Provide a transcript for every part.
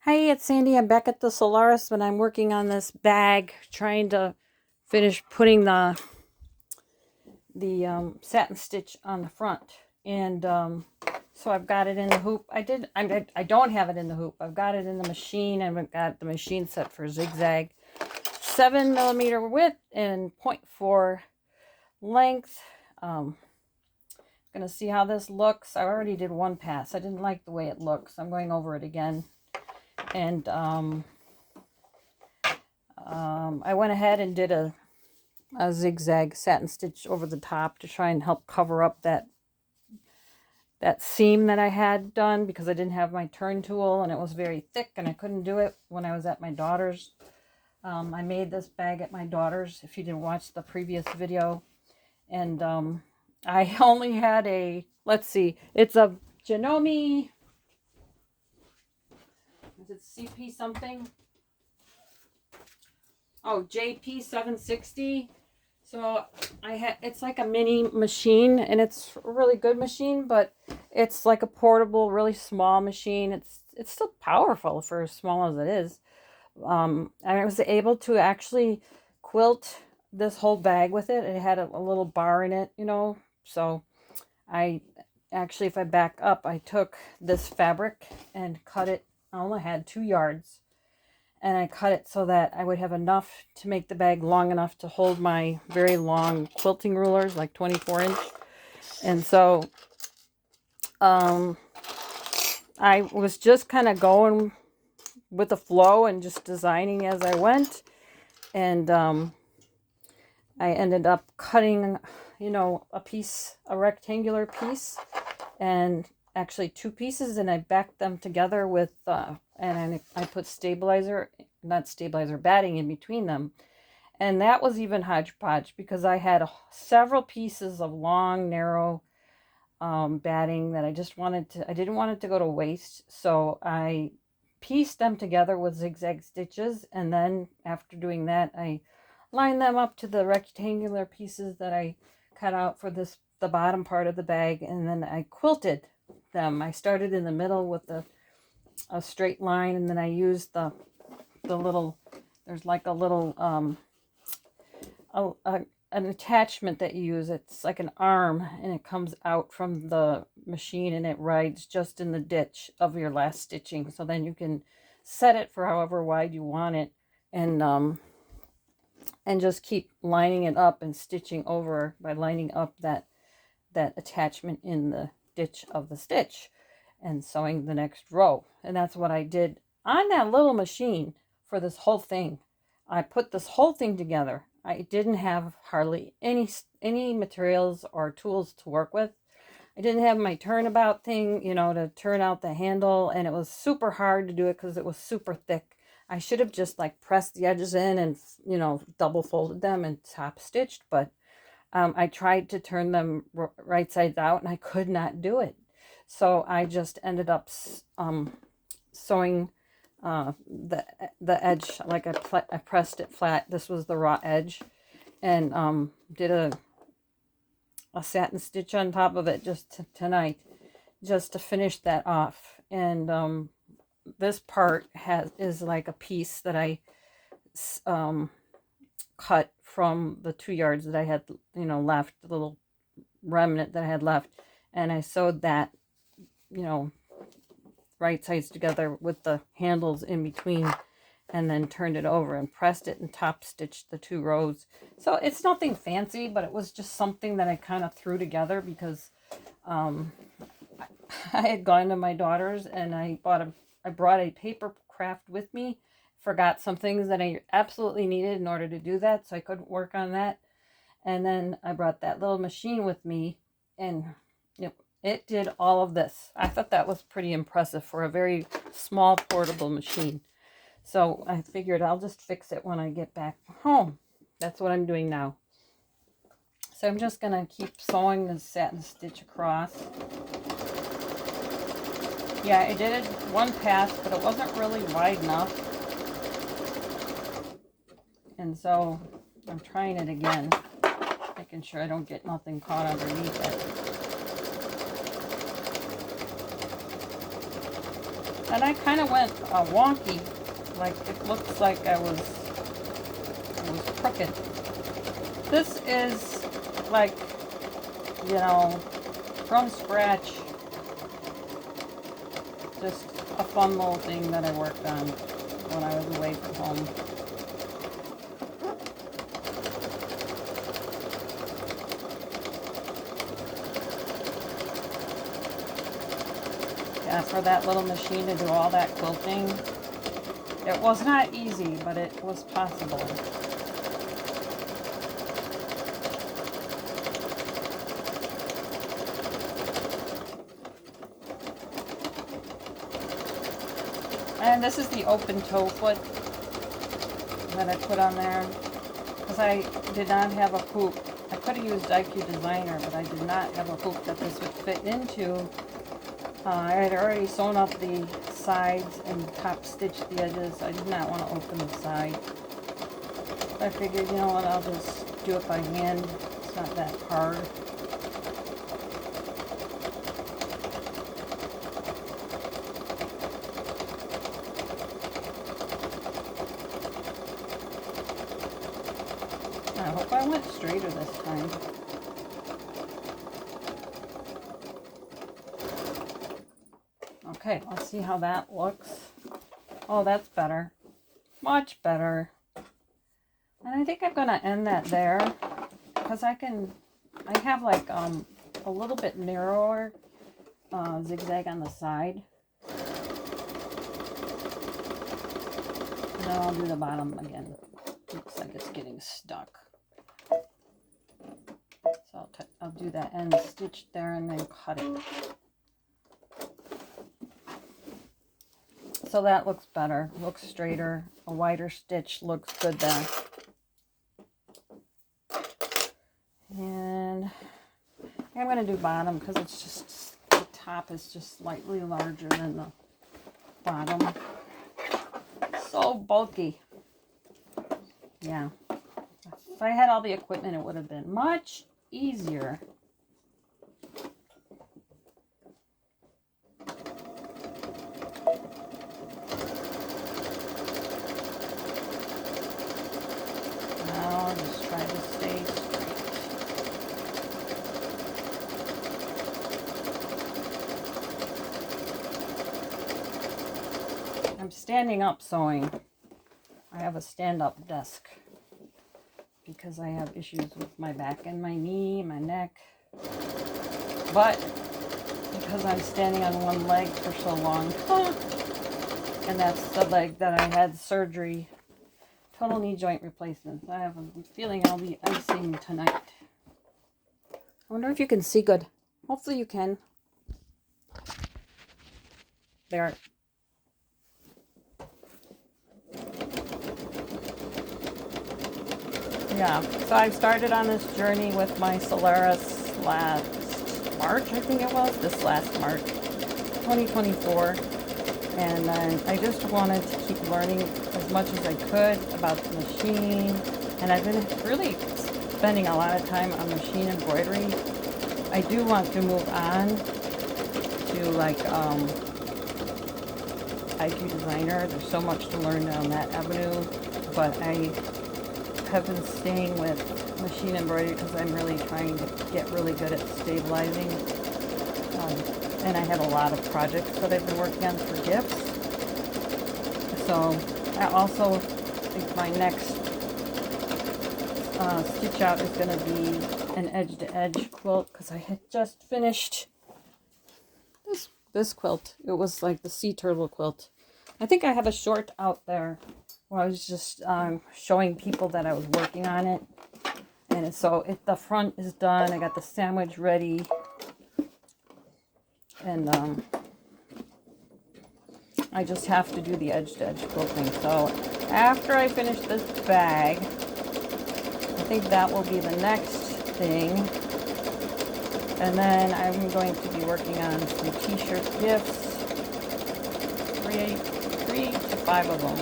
Hi, it's Sandy. I'm back at the Solaris, but I'm working on this bag, trying to finish putting the satin stitch on the front. And so I've got it in the hoop. I don't have it in the hoop. I've got it in the machine, and I've got the machine set for zigzag. 7mm width and 0.4 length. Gonna see how this looks. I already did one pass. I didn't like the way it looks. I'm going over it again. And I went ahead and did a zigzag satin stitch over the top to try and help cover up that seam that I had done, because I didn't have my turn tool and it was very thick and I couldn't do it when I was at my daughter's. I made this bag at my daughter's, if you didn't watch the previous video. And I only had a, let's see, it's a Janome, is it CP something? Oh, JP 760. So it's like a mini machine, and it's a really good machine, but it's like a portable, really small machine. It's still powerful for as small as it is. I was able to actually quilt this whole bag with it. It had a little bar in it, you know. So I actually, if I back up, I took this fabric and cut it. I only had 2 yards. And I cut it so that I would have enough to make the bag long enough to hold my very long quilting rulers, like 24-inch. And so I was just kind of going with the flow and just designing as I went. And I ended up cutting, you know, a rectangular piece, and actually 2 pieces, and I backed them together with and I put batting in between them. And that was even hodgepodge, because I had several pieces of long, narrow batting that I didn't want it to go to waste. So I pieced them together with zigzag stitches, and then after doing that, I lined them up to the rectangular pieces that I cut out for the bottom part of the bag, and then I quilted them. I started in the middle with a straight line, and then I used the little, there's like a little an attachment that you use. It's like an arm, and it comes out from the machine, and it rides just in the ditch of your last stitching. So then you can set it for however wide you want it, and just keep lining it up and stitching over by lining up that attachment in the ditch of the stitch and sewing the next row. And that's what I did on that little machine for this whole thing. I put this whole thing together. I didn't have hardly any materials or tools to work with. I didn't have my turnabout thing, you know, to turn out the handle, and it was super hard to do it because it was super thick. I should have just like pressed the edges in and, you know, double folded them and top stitched, but I tried to turn them right sides out, and I could not do it. So I just ended up sewing the edge, like I pressed it flat. This was the raw edge, and did a satin stitch on top of it just tonight, just to finish that off. And this part is like a piece that I cut from the 2 yards that I had, you know, left, the little remnant that I had left, and I sewed that, you know, right sides together with the handles in between, and then turned it over and pressed it and top stitched the 2 rows. So it's nothing fancy, but it was just something that I kind of threw together because I had gone to my daughter's, and I brought a paper craft with me. Forgot some things that I absolutely needed in order to do that, so I couldn't work on that. And then I brought that little machine with me, and it did all of this. I thought that was pretty impressive for a very small portable machine. So I figured I'll just fix it when I get back home. That's what I'm doing now. So I'm just going to keep sewing the satin stitch across. Yeah, I did it one pass, but it wasn't really wide enough. And so I'm trying it again, making sure I don't get nothing caught underneath it. And I kind of went wonky, like it looks like I was crooked. This is like, you know, from scratch, just a fun little thing that I worked on when I was away from home. Yeah, for that little machine to do all that quilting, it was not easy, but it was possible. And this is the open toe foot that I put on there because I did not have a hoop. I could have used IQ Designer, but I did not have a hoop that this would fit into. I had already sewn up the sides and top stitched the edges. I did not want to open the side. I figured, you know what, I'll just do it by hand. It's not that hard. I hope I went straighter this time. Okay, let's see how that looks. Oh, that's better. Much better. And I think I'm going to end that there because I have like a little bit narrower zigzag on the side. And then I'll do the bottom again. Looks like it's getting stuck. So I'll do that end stitch there and then cut it. So that looks better, looks straighter. A wider stitch looks good there. And I'm going to do bottom because it's just, the top is just slightly larger than the bottom. So bulky. Yeah. If I had all the equipment, it would have been much easier. Now I'll just try to stay straight. I'm standing up sewing. I have a stand-up desk because I have issues with my back and my knee, my neck. But because I'm standing on one leg for so long, and that's the leg that I had surgery, total knee joint replacement. I have a feeling I'll be icing tonight. I wonder if you can see good. Hopefully you can. There. Yeah, so I started on this journey with my Solaris last March, I think it was, this last March, 2024. And I just wanted to keep learning as much as I could about the machine. And I've been really spending a lot of time on machine embroidery. I do want to move on to like IQ Designer. There's so much to learn down that avenue, but I have been staying with machine embroidery because I'm really trying to get really good at stabilizing. And I have a lot of projects that I've been working on for gifts. So I also think my next stitch out is going to be an edge-to-edge quilt because I had just finished this quilt. It was like the sea turtle quilt. I think I have a short out there where I was just showing people that I was working on it. And the front is done. I got the sandwich ready. And I just have to do the edge-to-edge quilting. So after I finish this bag, I think that will be the next thing. And then I'm going to be working on some t-shirt gifts. 3 to 5 of them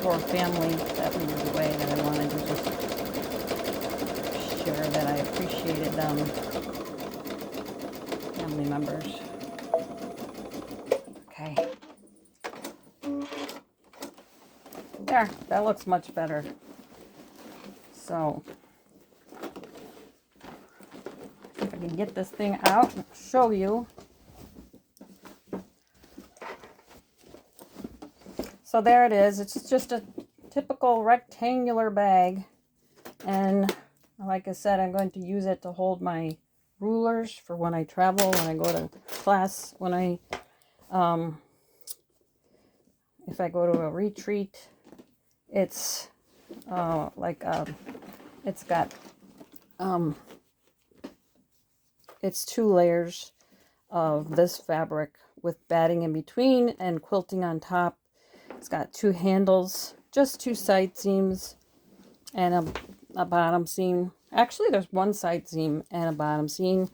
for family that moved away that I wanted to just share that I appreciated them. Family members. Okay. There, that looks much better. So, if I can get this thing out and show you. So there it is. It's just a typical rectangular bag. And like I said, I'm going to use it to hold my rulers for when I travel, when I go to class, when I, if I go to a retreat. It's it's got, it's 2 layers of this fabric with batting in between and quilting on top. It's got 2 handles, just 2 side seams and a bottom seam. Actually, there's 1 side seam and a bottom seam,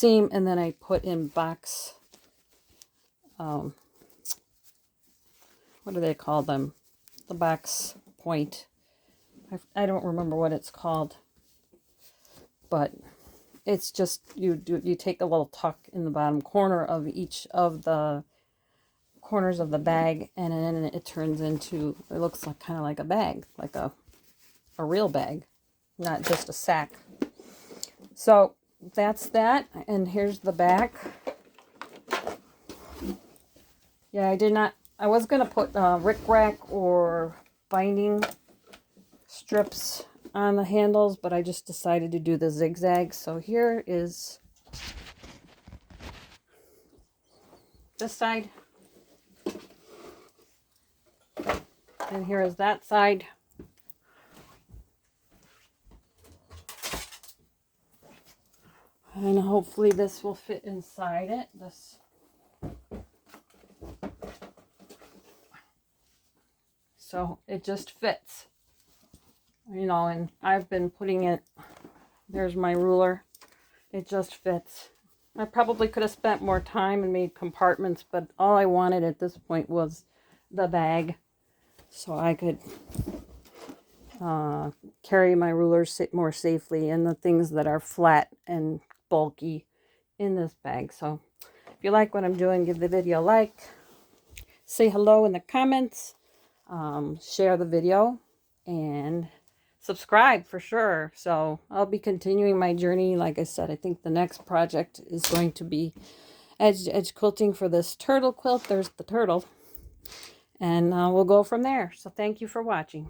and then I put in box, what do they call them? The box point. I don't remember what it's called, but it's just, you take a little tuck in the bottom corner of each of the corners of the bag, and then it turns into, it looks like kind of like a bag, like a real bag, not just a sack. So that's that, and here's the back. Yeah, I was gonna put rickrack or binding strips on the handles, but I just decided to do the zigzag. So here is this side, and here is that side. And hopefully this will fit inside it. So it just fits, you know, and I've been putting it, there's my ruler, it just fits. I probably could have spent more time and made compartments, but all I wanted at this point was the bag, so I could carry my rulers more safely and the things that are flat and bulky in this bag. So if you like what I'm doing, give the video a like, say hello in the comments, share the video, and subscribe for sure. So I'll be continuing my journey. Like I said, I think the next project is going to be edge quilting for this turtle quilt. There's the turtle, and we'll go from there. So thank you for watching.